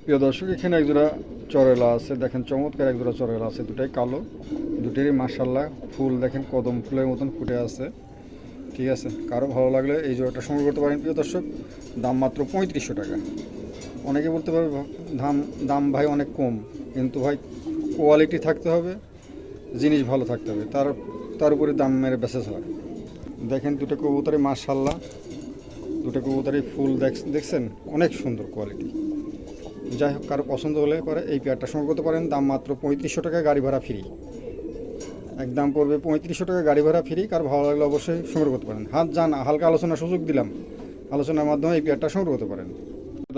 প্রিয় দর্শক, এখানে একজোড়া চরেলা আছে। দেখেন চমৎকার একজোড়া চরেলা আছে, দুটাই কালো, দুটোরই মাশাআল্লাহ ফুল দেখেন কদম ফুলের মতন ফুটে আছে। ঠিক আছে, কারো ভালো লাগলে এই জোড়াটা সংগ্রহ করতে পারেন। প্রিয় দর্শক, দাম মাত্র 3500 টাকা। অনেকে বলতে পারবে দাম দাম ভাই অনেক কম, কিন্তু ভাই কোয়ালিটি থাকতে হবে, জিনিস ভালো থাকতে হবে, তার উপরে দাম মেরে বেঁচে হয়। দেখেন দুটো কবুতরে মাশাআল্লাহ, দুটো কবুতরই ফুল দেখছেন, অনেক সুন্দর কোয়ালিটি। যাই হোক, কারো পছন্দ হলে পরে এই পেয়ারটা সংগ্রহ করতে পারেন। দাম মাত্র 3500 টাকা, গাড়ি ভাড়া ফ্রি। একদম পড়বে 3500 টাকা, গাড়ি ভাড়া ফ্রি। কারো ভালো লাগলে অবশ্যই সংগ্রহ করতে পারেন। হাত যান, হালকা আলোচনার সুযোগ দিলাম, আলোচনার মাধ্যমে এই পেয়ারটা সংগ্রহ করতে পারেন।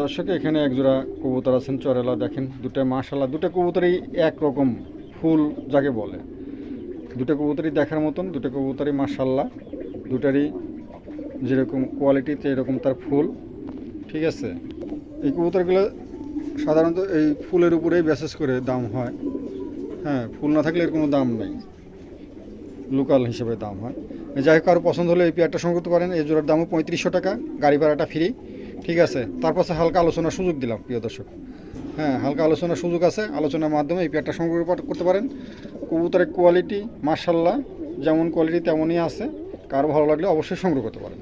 দর্শক, এখানে একজোড়া কবুতর আছেন চরেলা। দেখেন দুটো মাশাআল্লাহ, দুটো কবুতরই একরকম ফুল যাকে বলে, দুটো কবুতরই দেখার মতন, দুটো কবুতরই মাশাআল্লাহ, দুটারই যেরকম কোয়ালিটি সেরকম তার ফুল। ঠিক আছে, এই কবুতরগুলো সাধারণত এই ফুলের উপরেই বেসেস করে দাম হয়। হ্যাঁ, ফুল না থাকলে এর কোনো দাম নেই, লোকাল হিসেবে দাম হয়। যাই হোক, কারো পছন্দ হলে এই পেয়ারটা সংগ্রহ করতে পারেন। এই জোড়ার দামও 3500 টাকা, গাড়ি ভাড়াটা ফ্রি। ঠিক আছে, তার পাশে হালকা আলোচনার সুযোগ দিলাম প্রিয় দর্শক। হ্যাঁ, হালকা আলোচনার সুযোগ আছে, আলোচনার মাধ্যমে এই পেয়ারটা সংগ্রহ করতে পারেন। কবুতরের কোয়ালিটি মাশাআল্লাহ, যেমন কোয়ালিটি তেমনই আছে। কারো ভালো লাগলে অবশ্যই সংগ্রহ করতে পারেন।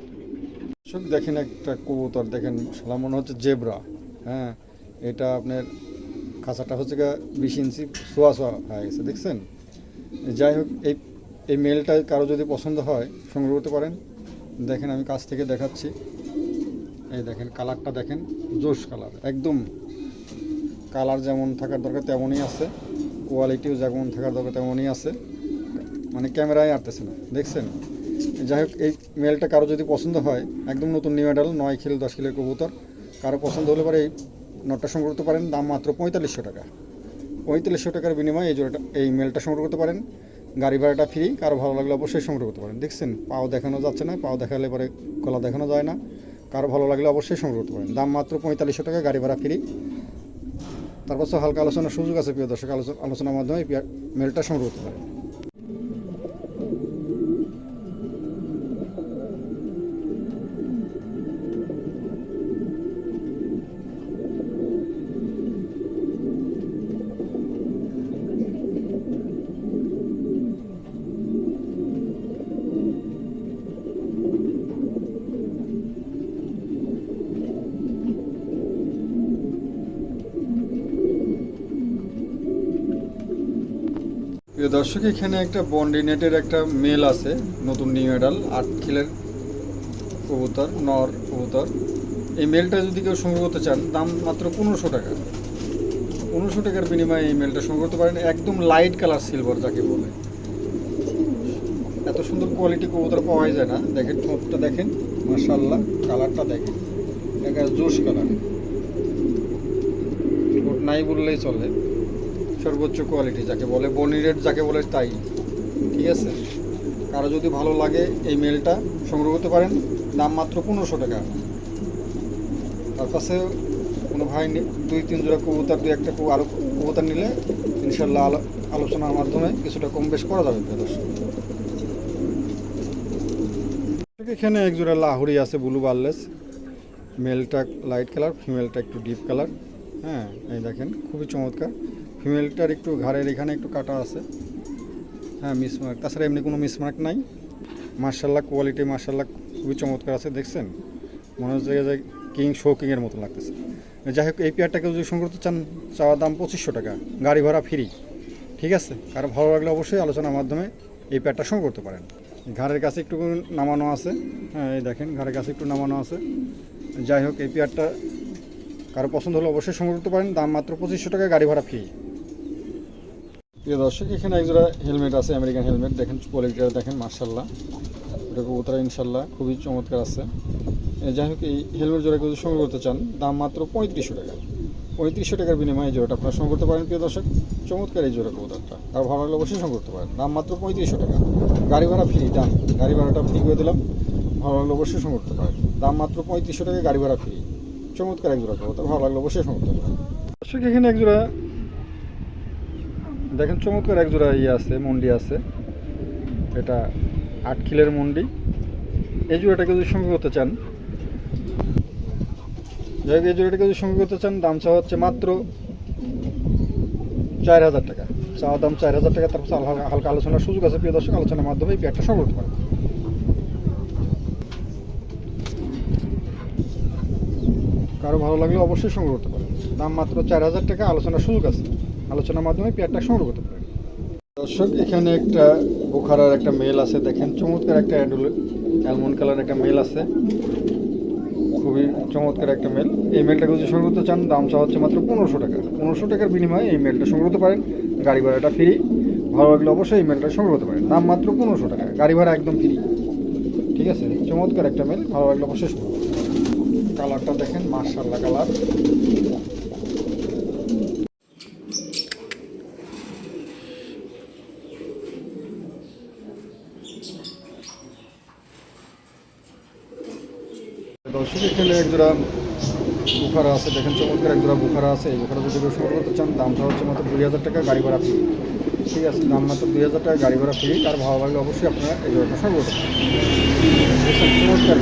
দর্শক দেখেন একটা কবুতর, দেখেন সালা মনে হচ্ছে জেব্রা। হ্যাঁ, এটা আপনার খাঁচাটা হচ্ছে 20 ইঞ্চি সোয়া হয়ে গেছে, দেখছেন। যাই হোক, এই মেলটা কারো যদি পছন্দ হয় সংগ্রহ করতে পারেন। দেখেন আমি কাছ থেকে দেখাচ্ছি, এই দেখেন কালারটা দেখেন, জোশ কালার একদম। কালার যেমন থাকার দরকার তেমনই আছে, কোয়ালিটিও যেমন থাকার দরকার তেমনই আছে, মানে ক্যামেরায় আটতেছে না, দেখছেন। যাই হোক, এই মেলটা কারো যদি পছন্দ হয়, একদম নতুন নিউ অ্যাডাল, 9 খিল 10 খিলের কবুতর। কারো পছন্দ হলে পরে এই নটটা সংগ্রহ করতে পারেন। দাম মাত্র 4500 টাকা। 4500 টাকার বিনিময়ে এই মেলটা সংগ্রহ করতে পারেন। গাড়ি ভাড়াটা ফ্রি। কারো ভালো লাগলে অবশ্যই সংগ্রহ করতে পারেন। দেখছেন, পাও দেখানো যাচ্ছে না, পাও দেখালে পরে গলা দেখানো যায় না। কারো ভালো লাগলে অবশ্যই সংগ্রহ করতে পারেন। দাম মাত্র 4500 টাকা, গাড়ি ভাড়া ফ্রি। তারপর হালকা আলোচনার সুযোগ আছে প্রিয় দর্শক, আলোচনার মাধ্যমে এই মেলটা সংগ্রহ করতে পারেন। প্রিয় দর্শক, এখানে একটা বন্ডিনেটের একটা মেল আছে, নতুন নিউ অ্যাডাল 8 খিলের কবুতর, নর কবুতর। এই মেলটা যদি কেউ সংগ্রহ করতে চান, দাম মাত্র 1500 টাকা। 1500 টাকার বিনিময়ে এই মেলটা সংগ্রহ করতে পারেন। একদম লাইট কালার সিলভার যাকে বলে, এত সুন্দর কোয়ালিটি কবুতর পাওয়াই যায় না। দেখেন ঠোঁটটা দেখেন, মাশাআল্লাহ, কালারটা দেখেন, একটা জোশ কালার। ঠোঁট নাই বললেই চলে, সর্বোচ্চ কোয়ালিটি যাকে বলে, বনি রেড যাকে বলে তাই। ঠিক আছে, কারো যদি ভালো লাগে এই মেলটা সংগ্রহ করতে পারেন। দাম মাত্র 1500 টাকা। তার কাছে কোনো ভাই 2-3 জোড়া কবুতর, 2-1টা আরও কবুতর নিলে ইনশাল্লাহ আলোচনার মাধ্যমে কিছুটা কম বেশ করা যাবে দর্শক। এখানে এক জোড়া লাহুরি আছে, ব্লু বার্লেস। মেলটা লাইট কালার, ফিমেলটা একটু ডিপ কালার। হ্যাঁ, এই দেখেন খুবই চমৎকার। ফিমেলটার একটু ঘাড়ের এখানে একটু কাটা আছে। হ্যাঁ, মিসমার্ক, তাছাড়া এমনি কোনো মিসমার্ক নাই। মার্শাল্লাহ, কোয়ালিটি মার্শাল্লাহ খুবই চমৎকার আছে, দেখছেন। মনে হচ্ছে যে কিং শো কিংয়ের মতো লাগতেছে। যাই হোক, এই পেয়ারটাকে যদি সংগ্রহ করতে চান, চাওয়ার দাম 2500 টাকা, গাড়ি ভাড়া ফ্রি। ঠিক আছে, কারো ভালো লাগলে অবশ্যই আলোচনার মাধ্যমে এই পেয়ারটা সংগ্রহ করতে পারেন। ঘাড়ের কাছে একটু নামানো আছে। হ্যাঁ, এই দেখেন ঘাড়ের কাছে একটু নামানো আছে। যাই হোক, এই পেয়ারটা কারো পছন্দ হলে অবশ্যই সংগ্রহ করতে পারেন। দাম মাত্র 2500 টাকা, গাড়ি ভাড়া ফ্রি। প্রিয় দর্শক, এখানে একজোড়া হেলমেট আছে, আমেরিকান হেলমেট। দেখেন কোয়ালিটিটা দেখেন, মার্শাল্লাহ, এটা কবুতরা ইনশাল্লাহ খুবই চমৎকার আছে। যাই হোক, এই হেলমেট জোড়া কেউ সংগ্রহ করতে চান, দাম মাত্র 3500 টাকা। 3500 টাকার বিনিময়ে এই জোড়াটা আপনারা সংগ্রহ করতে পারেন। প্রিয় দর্শক, চমৎকার এই জোড়া কবুতরটা, আর ভালো লাগলে অবশ্যই সংগ্রহ করতে পারেন। দাম মাত্র 3500 টাকা, গাড়ি ভাড়া ফ্রি। দাম গাড়ি ভাড়াটা ফ্রি করে দিলাম, ভালো লাগলে অবশ্যই সংগ্রহ করতে পারেন। দাম মাত্র 3500 টাকা, গাড়ি ভাড়া ফ্রি। চমৎকার এক জোড়া কবুতর, ভালো লাগলে অবশ্যই সংগ্রহ করতে পারেন। দর্শক, এখানে এক জোড়া দেখেন, চমৎকার এক জোড়া আছে, মন্ডি আছে। এটা 8 খিলের মন্ডি। এই জোড়াটাকে যদি সংগ্রহ করতে চান, যাই হোক এই জোড়াটাকে যদি সংগ্রহ করতে চান দাম চাওয়া হচ্ছে মাত্র 4000 টাকা। চাওয়া দাম 4000 টাকা, তারপর হালকা আলোচনার সুযোগ আছে প্রিয় দর্শক, আলোচনার মাধ্যমে এই পেয়ারটা সংগ্রহ করতে পারেন। কারো ভালো লাগলে অবশ্যই সংগ্রহ করতে পারেন। দাম মাত্র 4000 টাকা, আলোচনার সুযোগ আছে, আলোচনার মাধ্যমে পেয়ারটা সংগ্রহ করতে পারেন। দর্শক এখানে একটা বোখারার একটা মেল আছে, দেখেন চমৎকার একটা অ্যালমন্ড কালার একটা মেল আছে, খুবই চমৎকার একটা মেল। এই মেলটাকে যদি সংগ্রহ করতে চান দাম চাওয়া হচ্ছে মাত্র 1500 টাকা। 1500 টাকার বিনিময়ে এই মেলটা সংগ্রহ করতে পারেন, গাড়ি ভাড়াটা ফ্রি। ভালো লাগলে অবশ্যই এই মেলটা সংগ্রহ করতে পারেন, দাম মাত্র 1500 টাকা, গাড়ি ভাড়া একদম ফ্রি। ঠিক আছে, চমৎকার একটা মেল, ভালো লাগলে অবশ্যই সংগ্রহ করতে পারেন। কালারটা দেখেন মাশাআল্লাহ কালার। দর্শক এখানে একজোড়া বুখারা আছে, দেখেন চমৎকার একজোড়া বুখারা আছে। এই বুখারা যদি কেউ সংগ্রহ করতে চান দামটা হচ্ছে মাত্র 2000 টাকা, গাড়ি ভাড়া ফ্রি। ঠিক আছে, দাম মাত্র 2000 টাকা, গাড়ি ভাড়া ফ্রি। আর ভালো লাগলে অবশ্যই আপনারা এই জোড়াটা সংগ্রহ করতে পারেন। চমৎকার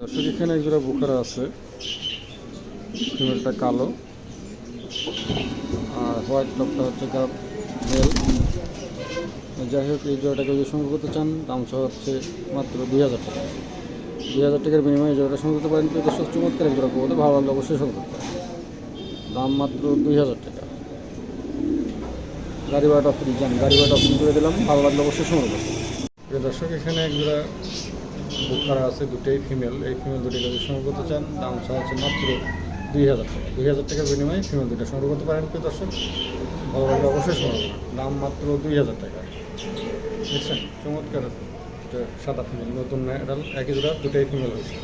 দর্শক এখানে একজোড়া বুখারা আছে, ফিমেলটা কালো আর হোয়াইট টপটা হচ্ছে মেল। যাই হোক এই জোড়াটাকে যদি সংগ্রহ করতে চান দাম সহ হচ্ছে মাত্র 2000 টাকা। 2000 টাকার বিনিময়ে জোড়াটা সংগ্রহ করতে পারেন। দর্শক চমৎকার এক জোড়া করতে ভালো লাগলে অবশ্যই সংগ্রহ করতে পারেন, দাম মাত্র 2000 টাকা, গাড়ি ভাড়াটা ফ্রি। যান, গাড়ি ভাড়াটা ফ্রি করে দিলাম, ভালো লাগলে অবশ্যই সংগ্রহ করতে পারেন। দর্শক এখানে এক জোড়া বুখারা আছে, দুটোই ফিমেল। এই ফিমেল দুটোকে যদি সংগ্রহ করতে চান দাম সহ হচ্ছে মাত্র 2000 টাকা। 2000 টাকার বিনিময়ে ফিমেল দুটো সংগ্রহ করতে পারেন। দর্শক ভালো লাগলে অবশ্যই সংগ্রহ করবেন, দাম মাত্র 2000 টাকা। দেখছেন চমৎকার সাদা ফিমেল, নতুন এডাল, একই জোড়া, দুটোই ফিমেল হয়েছে।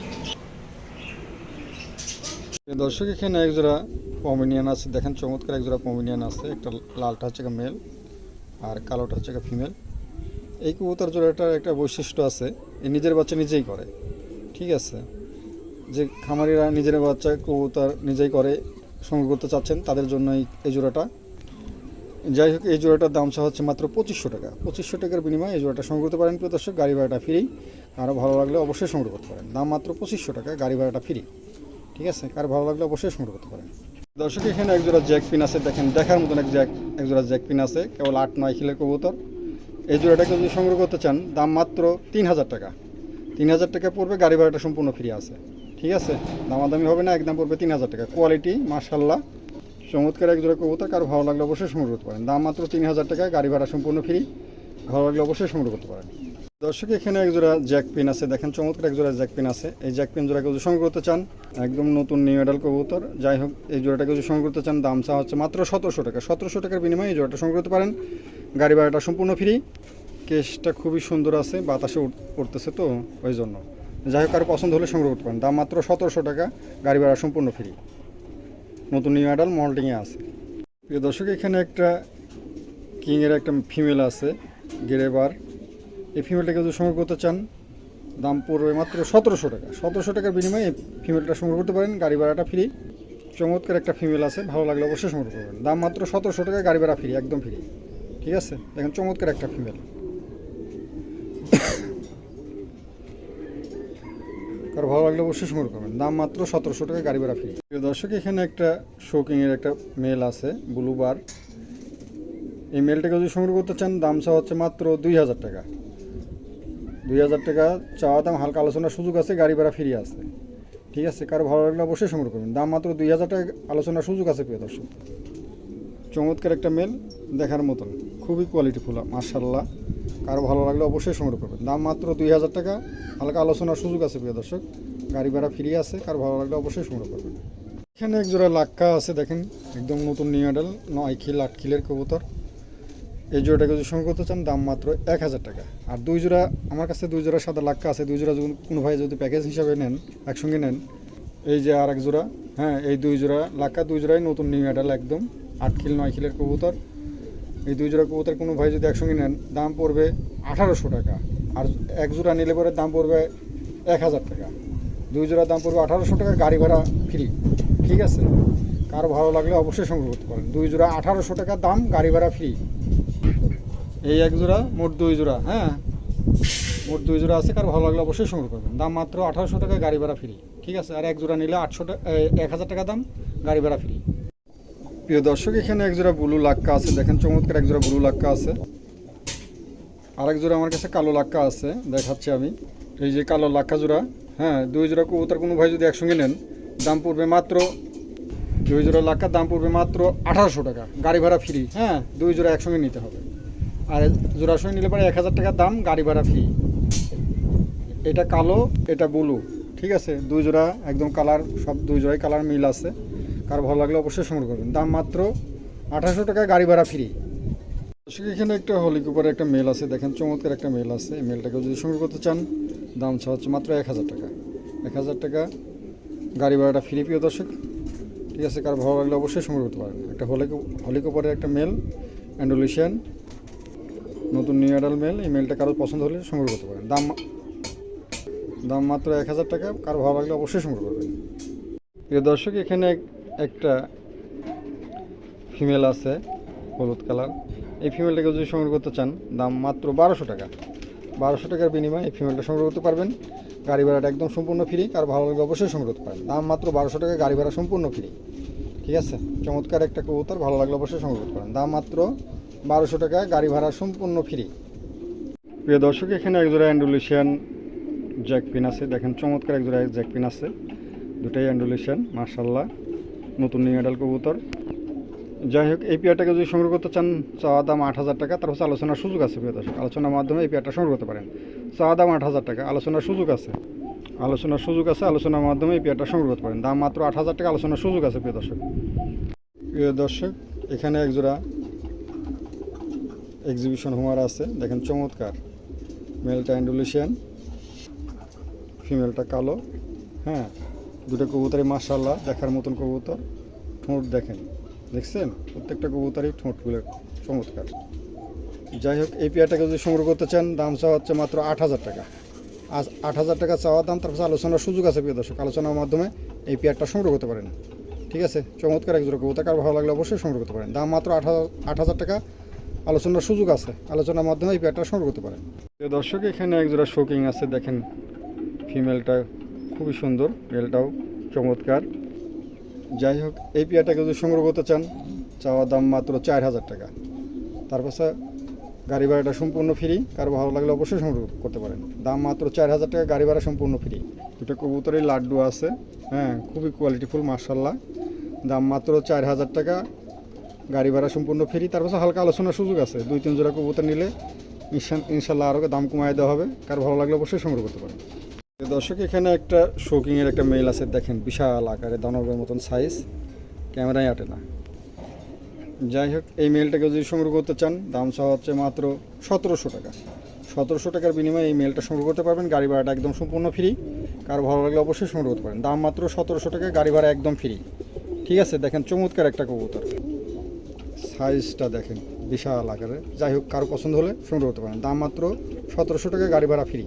দর্শক এখানে এক জোড়া পমিনিয়ান আছে, দেখেন চমৎকার এক জোড়া পমিনিয়ান আছে। একটা লালটা হচ্ছে মেল আর কালোটা হচ্ছে ফিমেল। এই কবুতর জোড়াটার একটা বৈশিষ্ট্য আছে, এই নিজের বাচ্চা নিজেই করে। ঠিক আছে, যে খামারিরা নিজের বাচ্চা কবুতর নিজেই করে সংগ্রহ করতে চাচ্ছেন তাদের জন্য এই জোড়াটা। যাই হোক এই জোড়াটার দাম চা হচ্ছে মাত্র 2500 টাকা। 2500 টাকার বিনিময়ে এই জোড়াটা সংগ্রহ করতে পারেন। প্রিয় দর্শক গাড়ি ভাড়াটা ফ্রি, আরও ভালো লাগলে অবশ্যই সংগ্রহ করতে পারেন, দাম মাত্র 2500 টাকা, গাড়ি ভাড়াটা ফ্রি। ঠিক আছে, কারো ভালো লাগলে অবশ্যই সংগ্রহ করতে পারেন। দর্শক এখানে এক জোড়া জ্যাক পিন আছে, দেখেন দেখার মতন এক জোড়া জ্যাক পিন আছে, কেবল 8-9 খিলের কবুতর। এই জোড়াটাকে যদি সংগ্রহ করতে চান দাম মাত্র 3000 টাকা। 3000 টাকা পড়বে, গাড়ি ভাড়াটা সম্পূর্ণ ফ্রি আছে। ঠিক আছে, দামাদামি হবে না, একদম পড়বে 3000 টাকা। কোয়ালিটি মাশাআল্লাহ চমৎকার এক জোড়া কবুতর, কারো ভালো লাগলে অবশ্যই সংগ্রহ করতে পারেন, দাম মাত্র 3000 টাকা, গাড়ি ভাড়া সম্পূর্ণ ফ্রি। ভালো লাগলে অবশ্যই সংগ্রহ করতে পারেন। দর্শক এখানে এক জোড়া জ্যাক পিন আছে, দেখেন চমৎকার এক জোড়া জ্যাক পিন আছে। এই জ্যাক পিন জোড়াকে যদি সংগ্রহ করতে চান একদম নতুন নিউ এডাল কবুতর। যাই হোক এই জোড়াটাকে যদি সংগ্রহ করতে চান দাম চা হচ্ছে মাত্র 1700 টাকা। 1700 টাকার বিনিময়ে এই জোড়াটা সংগ্রহ করতে পারেন, গাড়ি ভাড়াটা সম্পূর্ণ ফ্রি। কেসটা খুবই সুন্দর আছে, বাতাসে উঠতেছে তো ওই জন্য। যাই হোক কারো পছন্দ হলে সংগ্রহ করতে পারেন, দাম মাত্র 1700 টাকা, গাড়ি ভাড়া সম্পূর্ণ ফ্রি, নতুন নিউ এডাল মল্টিংয়ে আছে। প্রিয় দর্শক এখানে একটা কিংয়ের একটা ফিমেল আছে গেরেবার। এই ফিমেলটাকে যদি সংগ্রহ করতে চান দাম পড়বে মাত্র 1700 টাকা। 1700 টাকার বিনিময়ে এই ফিমেলটা সংগ্রহ করতে পারেন, গাড়ি ভাড়াটা ফ্রি। চমৎকার একটা ফিমেল আছে, ভালো লাগলে অবশ্যই সংগ্রহ করবেন, দাম মাত্র 1700 টাকা, গাড়ি ভাড়া ফ্রি, একদম ফ্রি। ঠিক আছে, দেখেন চমৎকার একটা ফিমেল, কারো ভালো লাগলে অবশ্যই সংগ্রহ করবেন, দাম মাত্র 1700 টাকা, গাড়ি ভাড়া ফ্রি। দর্শক এখানে একটা শোকিংয়ের একটা মেল আছে ব্লু বার। এই মেলটাকে যদি সংগ্রহ করতে চান দাম চা হচ্ছে মাত্র 2000 টাকা। 2000 টাকা চাওয়া দাম, হালকা আলোচনার সুযোগ আছে, গাড়ি ভাড়া ফ্রি আছে। ঠিক আছে, কারো ভালো লাগলে অবশ্যই সংগ্রহ করবেন, দাম মাত্র 2000 টাকা, আলোচনার সুযোগ আছে। প্রিয় দর্শক চমৎকার একটা মেল, দেখার মতন, খুবই কোয়ালিটিফুল মাশাআল্লাহ, কারো ভালো লাগলে অবশ্যই সংগ্রহ করবেন, দাম মাত্র 2000 টাকা, হালকা আলোচনার সুযোগ আছে। প্রিয় দর্শক গাড়ি ভাড়া ফ্রি আছে, কারো ভালো লাগলে অবশ্যই সংগ্রহ করবেন। এখানে এক জোড়া লাক্কা আছে, দেখেন একদম নতুন নিউ মডেল, 9 খিল 8 খিলের কবুতর। এই জোড়াটাকে যদি সংগ্রহ করতে চান দাম মাত্র 1000 টাকা। আর দুই জোড়া আমার কাছে, দুই জোড়া সাদা লাক্কা আছে, দুই জোড়া যদি কোনো ভাই যদি প্যাকেজ হিসাবে নেন, একসঙ্গে নেন, এই যে আর এক জোড়া, হ্যাঁ এই দুই জোড়া লাক্কা, দুই জোড়াই নতুন নিউ মডেল, একদম 8 খিল 9 খিলের কবুতর। এই দুই জোড়া কবুতর কোনো ভাই যদি একসঙ্গে নেন দাম পড়বে 1800 টাকা। আর এক জোড়া নিলে পরে দাম পড়বে 1000 টাকা। দুই জোড়ার দাম পড়বে 1800 টাকা, গাড়ি ভাড়া ফ্রি। ঠিক আছে, কারো ভালো লাগলে অবশ্যই সংগ্রহ করতে পারেন। দুই জোড়া 1800 টাকা দাম, গাড়ি ভাড়া ফ্রি। এই এক জোড়া মোট দুই জোড়া, হ্যাঁ মোট 2 জোড়া আছে, কারো ভালো লাগলে অবশ্যই সংগ্রহ করবেন। দাম মাত্র 1800 টাকা, গাড়ি ভাড়া ফ্রি। ঠিক আছে, আর এক জোড়া নিলে 1000 টাকা দাম, গাড়ি ভাড়া ফ্রি। প্রিয় দর্শক, এখানে এক জোড়া ব্লু লাক্কা আছে, দেখেন চমৎকার এক জোড়া ব্লু লাক্কা আছে। আরেক জোড়া আমার কাছে কালো লাক্কা আছে, দেখাচ্ছি আমি। এই যে কালো লাক্কা জোড়া, হ্যাঁ 2 জোড়া কবুতর কোনো ভাই যদি একসঙ্গে নেন, দাম পড়বে মাত্র 2 জোড়া লাক্কার দাম পড়বে মাত্র 1800 টাকা, গাড়ি ভাড়া ফ্রি। হ্যাঁ 2 জোড়া একসঙ্গে নিতে হবে, আর জোড়া সঙ্গে নিলে পরে 1000 টাকা দাম, গাড়ি ভাড়া ফ্রি। এটা কালো, এটা ব্লু। ঠিক আছে, 2 জোড়া একদম কালার, সব 2 জোড়াই কালার মিল আছে। কার ভালো লাগলে অবশ্যই সংগ্রহ করবেন। দাম মাত্র 1800 টাকা, গাড়ি ভাড়া ফ্রি। এখানে একটা হলি কুপারের একটা মেল আছে, দেখেন চমৎকার একটা মেল আছে। এই মেলটাকে যদি সংগ্রহ করতে চান, দাম হচ্ছে মাত্র 1000 টাকা। 1000 টাকা, গাড়ি ভাড়াটা ফ্রি। প্রিয় দর্শক, ঠিক আছে, কার ভালো লাগলে অবশ্যই সংগ্রহ করতে পারেন। একটা হলি কুপারের একটা মেল, অ্যান্ডোলিশিয়ান, নতুন নিউ অ্যাডাল মেল। এই মেলটা কারো পছন্দ হলে সংগ্রহ করতে পারেন। দাম মাত্র 1000 টাকা, কারো ভালো লাগলে অবশ্যই সংগ্রহ করবেন। প্রিয় দর্শক, এখানে একটা ফিমেল আছে হলুদ কালার। এই ফিমেলটাকে যদি সংগ্রহ করতে চান, দাম মাত্র 1200 টাকা। 1200 টাকার বিনিময়ে এই ফিমেলটা সংগ্রহ করতে পারবেন। গাড়ি ভাড়াটা একদম সম্পূর্ণ ফ্রি, কার ভালো লাগলে অবশ্যই সংগ্রহ করতে পারেন। দাম মাত্র 1200 টাকা, গাড়ি ভাড়া সম্পূর্ণ ফ্রি। ঠিক আছে, চমৎকার একটা কবুতর, ভালো লাগলে অবশ্যই সংগ্রহ করতে পারেন। দাম মাত্র 1200 টাকা, গাড়ি ভাড়া সম্পূর্ণ ফ্রি। প্রিয় দর্শক, এখানে একজোড়া অ্যান্ডোলিশিয়ান জ্যাকপিন আছে, দেখেন চমৎকার একজোড়া জ্যাকপিন আছে। দুটাই অ্যান্ডোলিশিয়ান, মাশাআল্লাহ, নতুন নিউ অ্যাডাল কবুতর। যাই হোক, এই পেয়ারটাকে যদি সংগ্রহ করতে চান, চাওয়া দাম 8000 টাকা, তার হচ্ছে আলোচনার সুযোগ আছে। প্রিয় দর্শক, আলোচনার মাধ্যমে এই পেয়ারটা সংগ্রহ করতে পারেন। চাওয়া দাম 8000 টাকা, আলোচনার সুযোগ আছে। আলোচনার মাধ্যমে এই পেয়ারটা সংগ্রহ করতে পারেন। দাম মাত্র 8000 টাকা, আলোচনার সুযোগ আছে। প্রিয় দর্শক, এখানে একজোড়া এক্সিবিশন হুমার আছে, দেখেন চমৎকার। মেলটা অ্যান্ডোলিশিয়ান, ফিমেলটা কালো। হ্যাঁ, দুটো কবুতরই মাশাআল্লাহ দেখার মতন কবুতর। ঠোঁট দেখছেন, প্রত্যেকটা কবুতরই ঠোঁটগুলো চমৎকার। যাই হোক, এই পেয়ারটাকে যদি সংগ্রহ করতে চান, দাম চাওয়া হচ্ছে মাত্র 8000 টাকা। আজ 8000 টাকা চাওয়া দাম, তারপর আলোচনার সুযোগ আছে। প্রিয় দর্শক, আলোচনার মাধ্যমে এই পেয়ারটা সংগ্রহ করতে পারেন। ঠিক আছে, চমৎকার একজোড়া কবুতর, কার ভালো লাগলে অবশ্যই সংগ্রহ করতে পারেন। দাম মাত্র 8000 টাকা, আলোচনার সুযোগ আছে। আলোচনার মাধ্যমে এই পেয়ারটা সংগ্রহ করতে পারেন। প্রিয় দর্শক, এখানে একজোড়া শোকিং আছে, দেখেন ফিমেলটা খুবই সুন্দর, মেলটাও চমৎকার। যাই হোক, এই পেয়ারটাকে যদি সংগ্রহ করতে চান, চাওয়া দাম মাত্র 4000 টাকা। তারপর গাড়ি ভাড়াটা সম্পূর্ণ ফ্রি, কারো ভালো লাগলে অবশ্যই সংগ্রহ করতে পারেন। দাম মাত্র 4000 টাকা, গাড়ি ভাড়া সম্পূর্ণ ফ্রি। দুটো কবুতরের লাড্ডু আছে, হ্যাঁ খুবই কোয়ালিটিফুল মাশাআল্লাহ। দাম মাত্র 4000 টাকা, গাড়ি ভাড়া সম্পূর্ণ ফ্রি। তারপর হালকা আলোচনার সুযোগ আছে। 2-3 জোড়া কবুতর নিলে ইনশাল্লাহ আরও দাম কমায় দেওয়া হবে। কারো ভালো লাগলে অবশ্যই সংগ্রহ করতে পারেন। দর্শক, এখানে একটা শোকিংয়ের একটা মেল আছে, দেখেন বিশাল আকারে, দানবের মতন সাইজ, ক্যামেরায় আটে না। যাই হোক, এই মেলটাকে যদি সংগ্রহ করতে চান, দাম চাওয়া হচ্ছে মাত্র 1700 টাকা। 1700 টাকার বিনিময়ে এই মেলটা সংগ্রহ করতে পারবেন। গাড়ি ভাড়াটা একদম সম্পূর্ণ ফ্রি, কারো ভালো লাগলে অবশ্যই সংগ্রহ করতে পারেন। দাম মাত্র 1700 টাকা, গাড়ি ভাড়া একদম ফ্রি। ঠিক আছে, দেখেন চমৎকার একটা কবুতর, সাইজটা দেখেন বিশাল আকারে। যাই হোক, কারো পছন্দ হলে সংগ্রহ করতে পারেন। দাম মাত্র 1700 টাকা, গাড়ি ভাড়া ফ্রি।